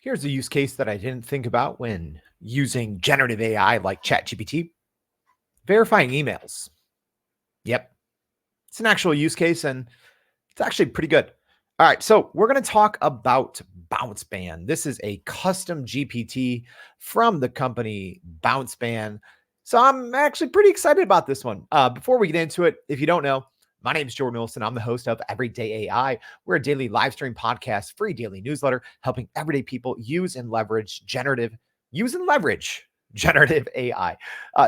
Here's a use case that I didn't think about when using generative AI like ChatGPT, verifying emails. Yep, it's an actual use case and it's actually pretty good. All right, so we're going to talk about Bounceban. This is a custom GPT from the company Bounceban. So I'm actually pretty excited about this one. Before we get into it, if you don't know, my name is Jordan Wilson. I'm the host of Everyday AI. We're a daily live stream podcast, free daily newsletter, helping everyday people use and leverage generative AI.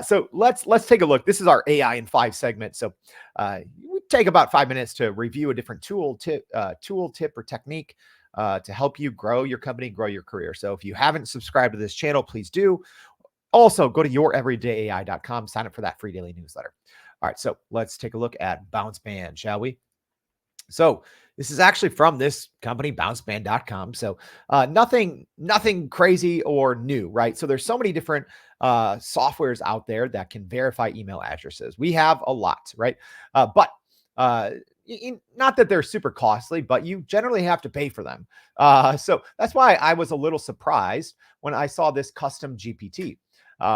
So let's take a look. This is our AI in 5 segment. So we take about 5 minutes to review a different tool tip or technique to help you grow your company, grow your career. So if you haven't subscribed to this channel, please do. Also, go to youreverydayai.com, sign up for that free daily newsletter. All right, so let's take a look at Bounceban, shall we? So this is actually from this company, bounceban.com. So nothing crazy or new, right? So there's so many different softwares out there that can verify email addresses. We have a lot, right? But not that they're super costly, but you generally have to pay for them. So that's why I was a little surprised when I saw this custom GPT.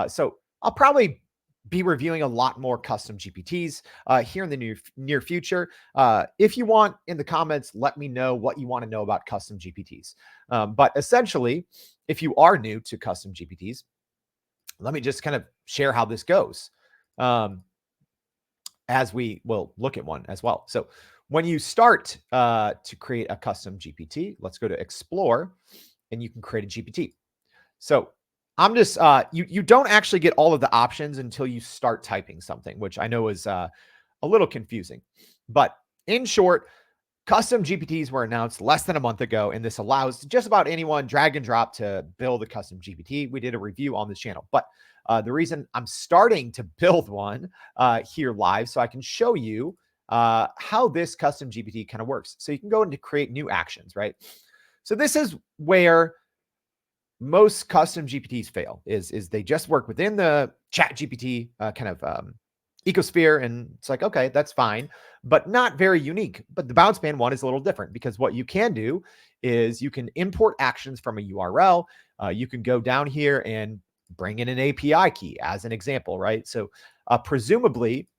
So I'll probably be reviewing a lot more custom GPTs here in the near future. If you want, in the comments, let me know what you want to know about custom GPTs. But essentially, if you are new to custom GPTs, let me just kind of share how this goes as we will look at one as well. So when you start to create a custom GPT, let's go to Explore, and you can create a GPT. So I'm just, you don't actually get all of the options until you start typing something, which I know is a little confusing. But in short, custom GPTs were announced less than a month ago, and this allows just about anyone drag and drop to build a custom GPT. We did a review on this channel, but the reason I'm starting to build one here live so I can show you how this custom GPT kind of works. So you can go into create new actions, right? So this is where most custom GPTs fail is they just work within the chat GPT kind of ecosphere. And it's like, okay, that's fine, but not very unique. But the Bounceban one is a little different because what you can do is you can import actions from a URL. You can go down here and bring in an API key as an example, right? So presumably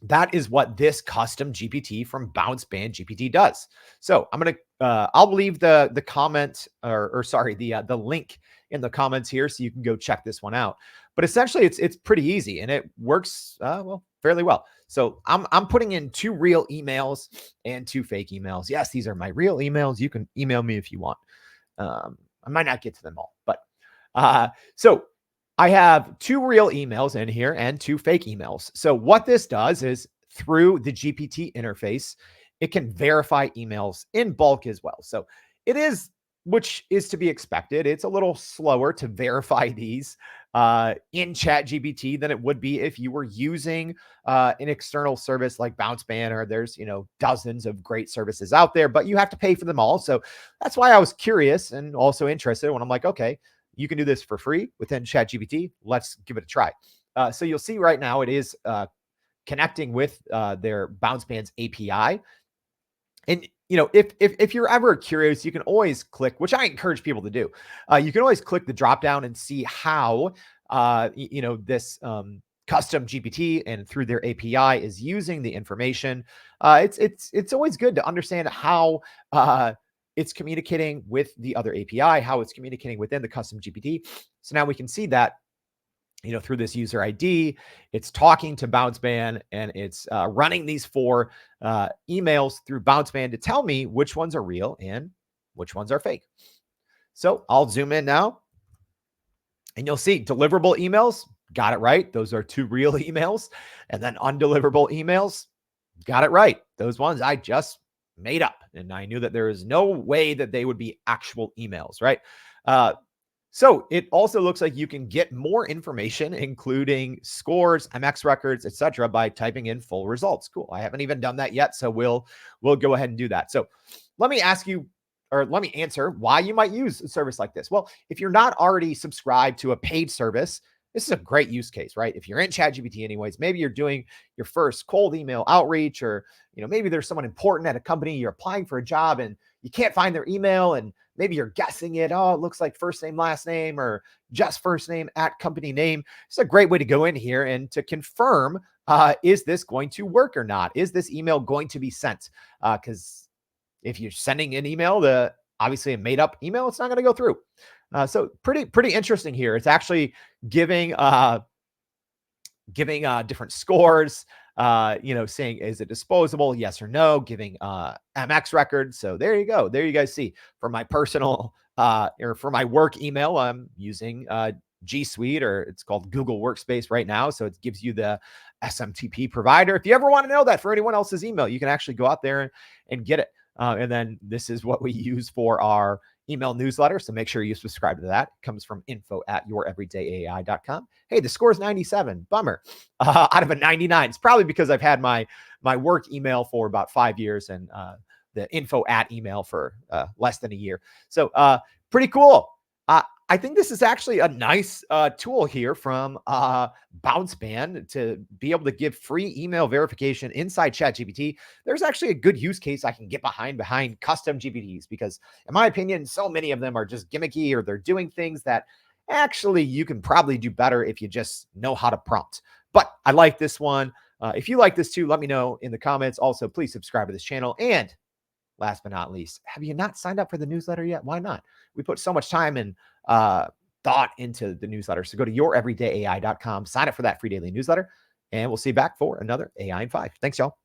that is what this custom GPT from Bounceban GPT does. So I'm going to, I'll leave the comment or sorry, the link in the comments here so you can go check this one out. But essentially it's pretty easy and it works, well, fairly well. So I'm putting in 2 real emails and 2 fake emails. Yes, these are my real emails. You can email me if you want. I might not get to them all, but so I have 2 real emails in here and 2 fake emails. So what this does is through the GPT interface, it can verify emails in bulk as well. So it is, which is to be expected. It's a little slower to verify these in ChatGPT than it would be if you were using an external service like Bounceban, or there's, dozens of great services out there, but you have to pay for them all. So that's why I was curious and also interested when I'm like, okay, you can do this for free within ChatGPT. Let's give it a try. So you'll see right now it is connecting with their Bounceban's API. And if you're ever curious, you can always click, which I encourage people to do. You can always click the drop down and see how this custom GPT and through their API is using the information. It's always good to understand how it's communicating with the other API, how it's communicating within the custom GPT. So now we can see that, through this user ID, it's talking to Bounceban and it's running these 4 emails through Bounceban to tell me which ones are real and which ones are fake. So I'll zoom in now and you'll see deliverable emails. Got it right. Those are 2 real emails. And then undeliverable emails. Got it right. Those ones I just made up. And I knew that there is no way that they would be actual emails, right? So it also looks like you can get more information, including scores, MX records, etc., by typing in full results. Cool. I haven't even done that yet, so we'll go ahead and do that. So let me ask you, or let me answer why you might use a service like this. Well, if you're not already subscribed to a paid service, this is a great use case, right? If you're in ChatGPT anyways, maybe you're doing your first cold email outreach, or maybe there's someone important at a company, you're applying for a job and you can't find their email, and maybe you're guessing it. Oh, it looks like first name, last name, or just first name at company name. It's a great way to go in here and to confirm, is this going to work or not? Is this email going to be sent? Because if you're sending an email, obviously a made up email, it's not going to go through. So pretty interesting here. It's actually giving different scores, saying, is it disposable? Yes or no, giving MX records. So there you go. There you guys see for my personal or for my work email, I'm using G Suite, or it's called Google Workspace right now. So it gives you the SMTP provider. If you ever want to know that for anyone else's email, you can actually go out there and get it. And then this is what we use for our email newsletter. So make sure you subscribe to that. It comes from info@youreverydayai.com. Hey, the score is 97. Bummer. Out of a 99. It's probably because I've had my work email for about 5 years and the info@ email for less than a year. So pretty cool. I think this is actually a nice tool here from Bounceban to be able to give free email verification inside ChatGPT. There's actually a good use case I can get behind custom GPTs, because in my opinion, so many of them are just gimmicky, or they're doing things that actually you can probably do better if you just know how to prompt. But I like this one. If you like this too, let me know in the comments. Also, please subscribe to this channel. And last but not least, have you not signed up for the newsletter yet? Why not? We put so much time and thought into the newsletter. So go to youreverydayai.com, sign up for that free daily newsletter, and we'll see you back for another AI in 5. Thanks, y'all.